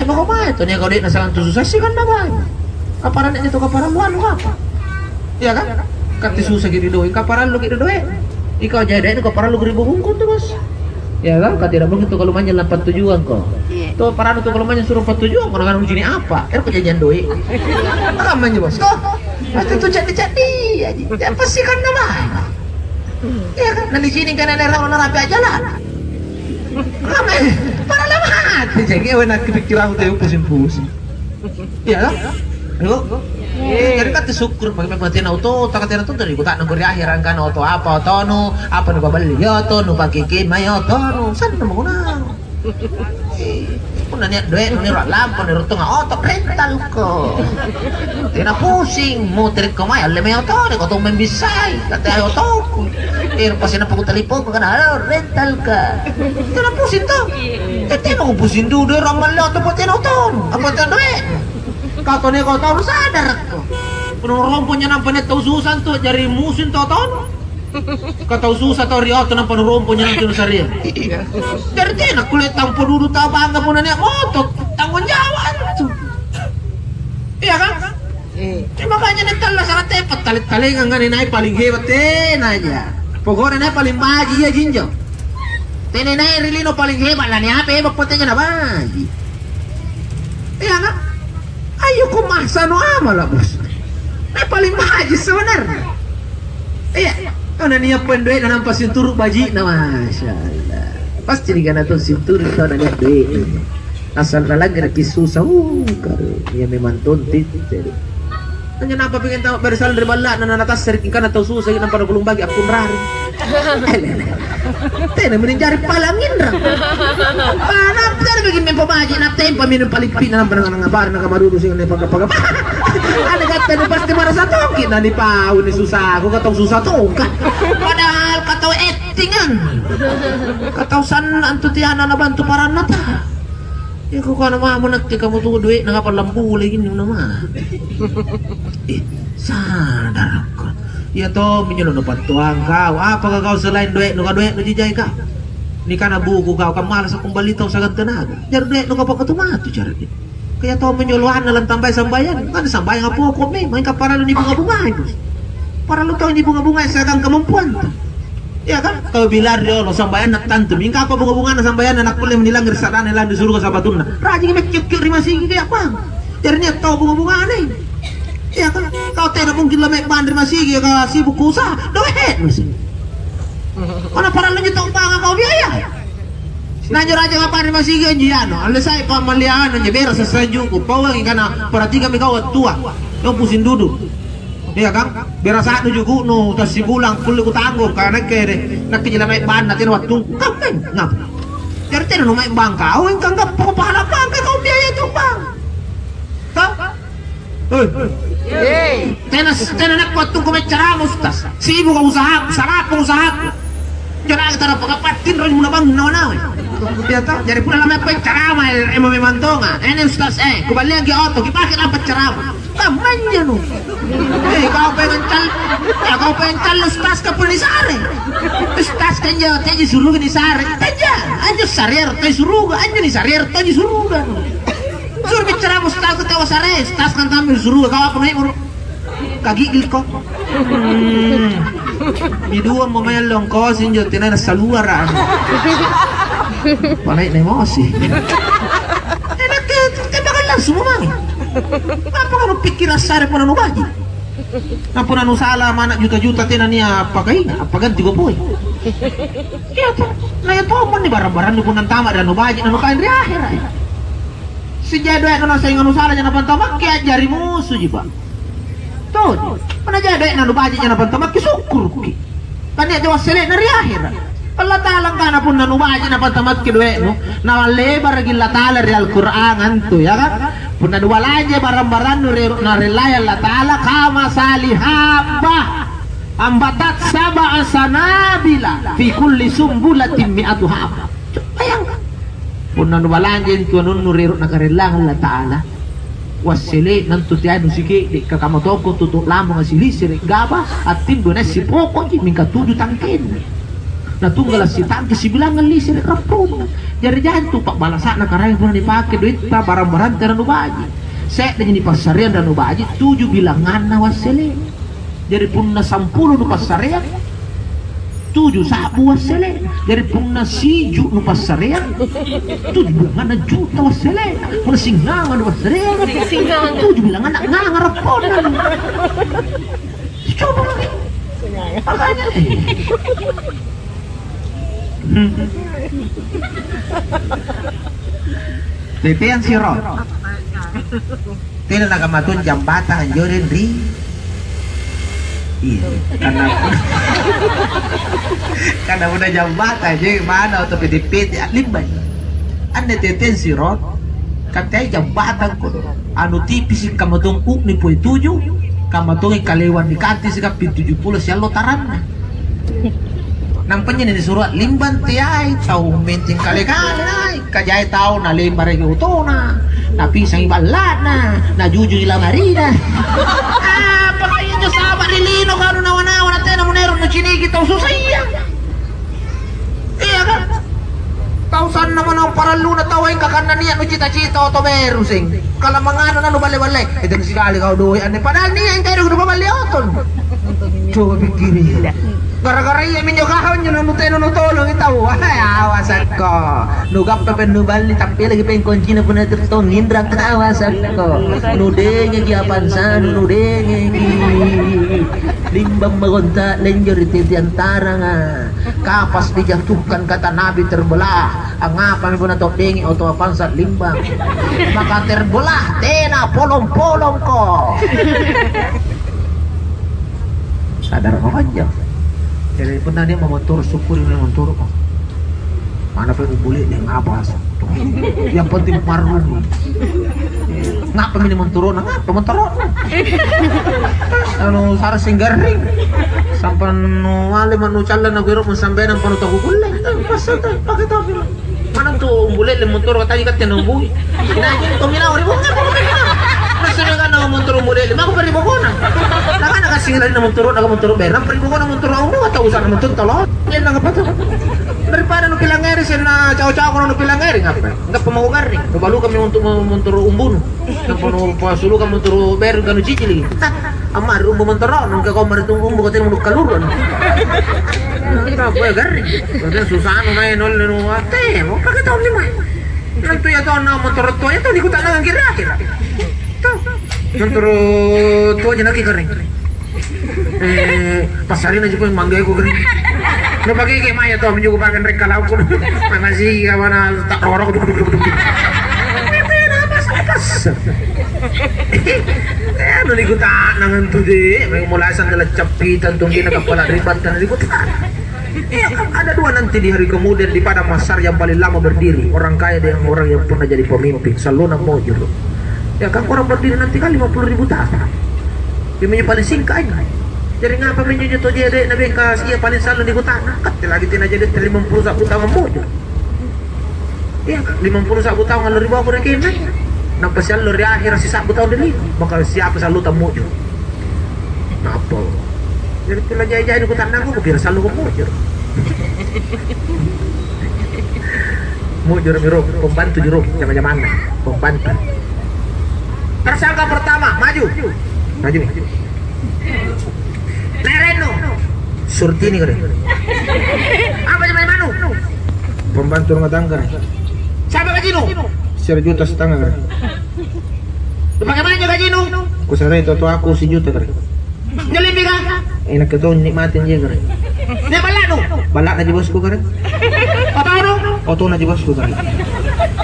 mo ko may to niya ko di nasalang to susay sikan na ba kaparan itu kaparan buan lo apa iya kan kati susah gitu doing kaparan lo gitu doing ikaw jadi itu kaparan lo ribu bungkun tuh bos ya kan kati tidak begitu kalau manjal 4 tujuan kok tuh paran itu kalau manjal suruh 4 tujuan kalau kan sini apa perjanjian doi apa manjal bos kok pasti tuh jadi aja pasti kan nama iya kan nanti sini kan ada orang rapi aja lah apa para lama jadi enak kepikiran tuh pusing-pusing iya kan jadi kan syukur bagi pematian auto takatin itu dari kota nunggu di akhiran kan auto apa auto nu apa nu babali auto nu pakai kima auto nu sana mau nang pun nanya duit nu nirat lampu nirat tengah auto rental ko tidak pusing muter ke maya leme auto ni auto membisai kata auto pasti nak pakai telepon kan ada rental ka tidak pusing tuh tidak mau pusing dulu orang malah auto pakai auto apa tuh duit kau nih kau tahu sadar kau penolong punya nampak tahu susah tuh jari musim tahu kau tahu susah tahu ria tuh nampak penolong punya nanti nusaria dari mana kulit tampur dulu tahu bangga pun nanya motor tanggung jawab tuh iya kan makanya nental lah sangat tepat talit-talit nggak naik paling hebat aja pokoknya naik paling baji ya jinjo naik rilino paling hebat lah nih apa hebat potenya na baji iya kan ayo kok masa no amal lah bos paling baji sebenarnya iya karena niat penduit dan nampak sinturuk baji nah masya Allah pasti digana tuh sinturuk tau nanya duit asal lagi lagi susah ya memang tontit jadi tanya napa pengen tahu bersal dari bala nana atas sering kan atau susah kita pada belum bagi akun rari tena meninjari palangin ra mana tena bikin mempo baji na tempo minum paling pina nang panang ngabar nang kamarudo sing ne pagapag ada kata pasti marasa toki na ni pau ni susah aku katong susah tongkat padahal katau ettingan katau san antu tiana na bantu para nata ya kok kana mah menakti kamu tuh duit nang apa lampu lagi ni nama sadar ko ya toh menyelon dapat tuang kau apa kau selain duit nu jijai kau ni kana buku kau malas akong balitaw sa tenaga jar duit nu kapag tumatu jar kaya toh menyuluhan na lang tambay sambayan kan sambayan nga po ko main ka para lu ni bunga-bunga para lu tahu ni bunga-bunga sa kang kemampuan ya kan kau bilar yo lo sambayan nak tantu mingka ko bunga-bunga na sambayan anak pula menilang risadan nila di surga sa batuna rajing mekyuk rimasi kaya apa jarinya tahu bunga-bunga ni ya kan kau tidak mungkin lemek bandar masih ya kalau sibuk usaha doet masih mana para lanjut tahu bang kau biaya nanya raja ngapain masih ganjian anda saya pamalian nanya beres sesajuk pawang karena perhatikan kau tua yang pusing duduk ya kan beres saat juga nu tas si bulang kulit ku tanggung karena kere nak kejelamai ban nanti waktu kapan ngap jadi tidak nu main bang kau yang kanggap pahala bang kau biaya itu bang tahu Tena nak potong ko may charamos tas. Sibo ka usaha, sarap ko usaha. Jara kita dapat kapatin ron muna bang nawa. Ya ta, jadi pula lamay pa charama emo may mantonga. Ene ustas kubali ang auto, gipakit ang charama. Kamanya no. Kau pengen cal ustas ka pun isare. Ustas kanya tayo suruh ni sare. Taja, anjo sarier tayo suruh, anjo ni sarier tayo suruh. Suruh bicara mustas ke tawa sare, tas kan tampil suruh kau apa nih kagigil ko. Ni dua mamaya longko sinjo tinan sa luar ah. Panay na emosi. Enak ke bakal langsung mami. Apa kan pikir sare pun anu baji. Apa anu salah mana juta-juta tinan niya pakai apa ganti go poy. Kaya to, na ito man ni barang-barang ni punan tama dan anu baji anu kain ri akhir. Si jadwal itu nasi nganu salah jangan pantamak kaya jari musuh jiba. Tuh, mana jadwal nanu baji jangan pantamak kisukur ki. Kan dia jawab selek dari akhir. Allah Taala kana pun nanu baji jangan pantamak kidwe nu. Nawale baragilla Taala di Al-Qur'an antu ya kan. Pun nanu walaje barang-barang nu narelay Allah Taala kama salihaba. Ambatat sab'a sanabila fi kulli sumbulatin mi'atu haba. Bayangkan punan walanjin tuanun nurirut nakarilang Allah Ta'ala wasili nantu tiado siki di kakamotoko tutuk lamong asili sirik gaba at tindo na si poko di mingka tuju tangkin Nah tunggal si tangki si bilangan lisir rapun. Jadi jangan tuh pak balasak nak karena pernah dipakai duit tak barang-barang terang nubaji. Saya dan di pasarian dan nubaji 7 bilangan nawasele. Jadi punna 10 nu pasarian 7 sabu wasele. Jadi punna siju nu pasarian 7 bilangan juta wasele. Punna singangan nu pasarian 7 bilangan nak ngangar raponan. Coba lagi. Makanya Titian sirot tidak nagamatun jambatan jorin ri. Iya, karena udah jambatan jadi mana untuk pit limban. Anda titian sirot katanya jambatan ko anu tipis kamatung ni poy 7 kamatung kalewan di kanti sikap 70 siya lotaran. Nampaknya ini surat limban tiay tahu menting kali-kali ay kajay tahu na limbar yung utona na pisang ibalat na juju ila marina pakayin nyo sama nilino kano nawa-nawa natin na monero na chinigi tau susaya iya kan tausan naman ang paralu na taway kakanan niya no cita-cita o tomero sing kalamangano na no bale-bale ito na sikali kao doy ane padahal niya yung kayo na babali oton coba pikirin gara-gara iya minyo kahon nyo namutay nunutulong itaw ay awasan ko nugap pa penubali tapi lagi pengen kunci na puna tertong hindrak awasan ko nudenge giapansan nudenge limbang magonta lenjor iti diantara nga kapas dijatuhkan kata nabi terbelah ang nga pami puna tok dengi o to pansat limbang maka terbelah tena polong-polong ko sadar ko aja. Jadi pernah dia memotor syukur ini memotor kok. Mana pengen boleh dia ngabas. Yang penting marung. Ngapa ini menturun? Ngapa menturun? Anu saras singgaring. Sampai nu ale manu calan na gero sampai nang panu tagu kulle. Pasal pakai tahu. Mana tuh boleh le motor tadi kat yang nunggu. Kinaji to mina ori bunga. Nasunog ka na motor model. Mako pa rin ko na. Naka nakasingilin na motor berang pa rin ko na motor ako na tausan na motor talo. Yan lang pa to. Daripada no pilangeri sen na caw-caw ko no pilangeri ngapa? Enggak pemahugar nih. Balu kami untuk motor umbun. Nang pano pasulu kami motor ber kanu cicili. Amar umbu motor nang ka komar tung umbu ko tin mo kaluron. Kita boleh gari. Kita susah no main nol no ate. Mo pakai tahun 5. Nang tuya to na motor to ya to di ko tanang kira-kira. Motor tua aja lagi kering. Pasarin aja pun manggay ko kering. No pakai kayak maya tuh menjugo pakai rek kalau aku masih kawana tak rorok duk. Ano ni kuta nangan tu deh, may mulasan dalam capitan tunggi na kepala ribatan ni kuta. Ada dua nanti di hari kemudian di padang masar yang paling lama berdiri, orang kaya dengan orang yang pernah jadi pemimpin, saluna mojur. Ya kan orang berdiri nanti kan 50.000 tahun. Dia paling singkat aja. Jadi ngapa menjadi to jere na bengkas iya paling salon di kota kat lagi tina jadi 51 tahun mojur. Iya 51 tahun ngalor ribu aku rekin. Napa sial lori akhir si 1 tahun dili. Maka siapa selalu tamu mojur. Napa? Jadi pula jaya-jaya di kota aku kira selalu ke mojur. Mojur miruk pembantu jeruk zaman-zaman pembantu. Tersangka pertama maju. Nereno Surtini keren. Apa zaman manu? Pembantu rumah tangga. Siapa gajinu? 1,5 juta keren. Bagaimana gajinu? Kusarai itu aku 1 juta keren. Nyelipi ka? Enak itu nikmatin dia keren. Dia balak no? Balak na di bosku keren. Apa no? Oto na di bosku keren.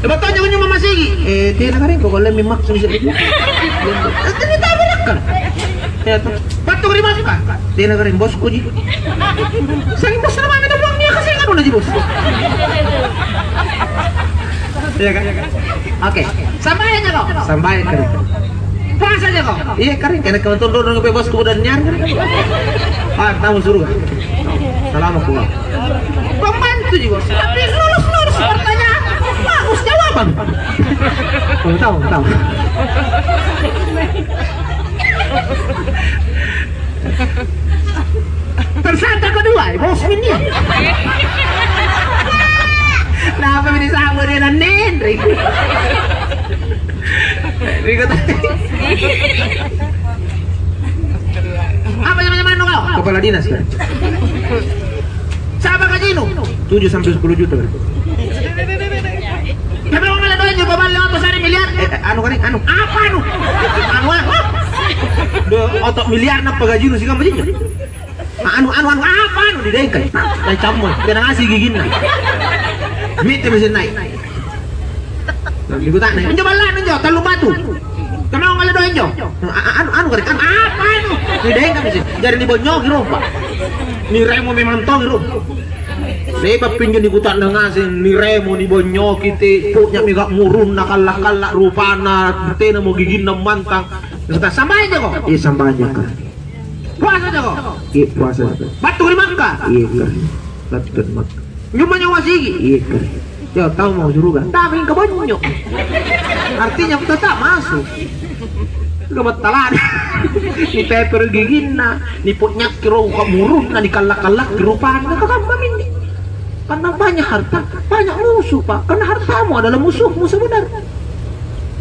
Betul jangan cuma masih. Tidak keren kok kalau memang bisa itu. Ini tak berak kan? Ya tuh. Patung lima suka. Dia keren bosku ji. Saking bos nama ada uang dia kasih kan udah di bos. Iya kan? Oke. Sampai aja kok. Sampai keren. Puas aja kok. Iya keren. Karena kebetulan dorong ke bosku udah nyar. Ah, tahu suruh. Salam aku. Pembantu ji bos. Tapi lulus pertanyaan. Bagus jawaban. Tahu. Tersangka kedua ay bos ini. Kenapa ini sama dia nanin? Rigo tadi. Apa namanya kau? Kepala dinas kan? Siapa gajimu? 7 sampai 10 juta. Tapi orang malah doain juga balik otot sehari miliar. Anu kan? Anu apa anu? Anu otot miliar napa gajimu sih kamu jadi? Anu apa anu di dengkai? Dan campur, kena ngasih gigin nah. Mite mesin naik. Ikutan nih. Coba lah nunjuk terlalu batu. Kenapa malah doain jo? Anu kan apa anu? Di dengkai mesin. Jadi di bonyok gitu pak. Ni remo memang tong gitu. Lepas pinjam ikutan dengan sing ni remo ni bonyok kita punya migak murun nakalak rupana tena mau gigin nam mantang. Kita sama aja kok. Iya sama aja kan. Puasa aja kok. Iya puasa. Batu di Makkah. Iya kan. Batu di Makkah. Nyuma nyawa sigi. Iya kan. Ya tahu mau surga. Tapi ke bonyok. Artinya kita tak masuk. Kebetalan. Ni paper gigin na, ni punya kiro murun na, ni kalak rupana kakak ini. Karena banyak harta, banyak musuh pak. Karena hartamu adalah musuhmu sebenarnya.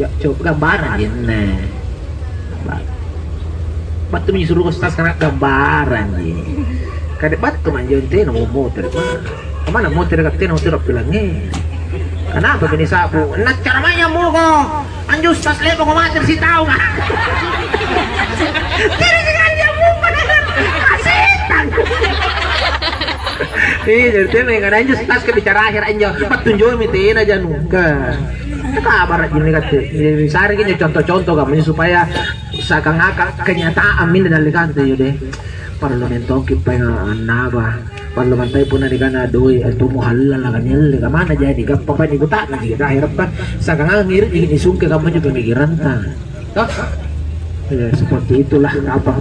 Ya coba gambaran ya, nah. Batu menyuruh ustaz karena gambaran ya. Kadang batu manjonte mau motor mana? Kemana motor dekat motor bilangnya? Kenapa gini sapu? Nah cara mainnya mau kok. Anjus ustaz lepo kok mater si tahu nggak? Tidak sekali yang mau kasihan. Jadi tuh nggak anjus tas kebicara akhir anjus petunjuk mitin aja nungga kabar gini kata jadi sehari gini contoh-contoh kamu supaya seakan-akan kenyataan min dari kante deh parlamento kita yang naba parlamento pun ada kan doi itu muhalal lah kan ya mana jadi gampang pan ikut tak nanti kita akhir kan seakan-akan ngirit ini sungke kamu juga mikiran tak ya seperti itulah apa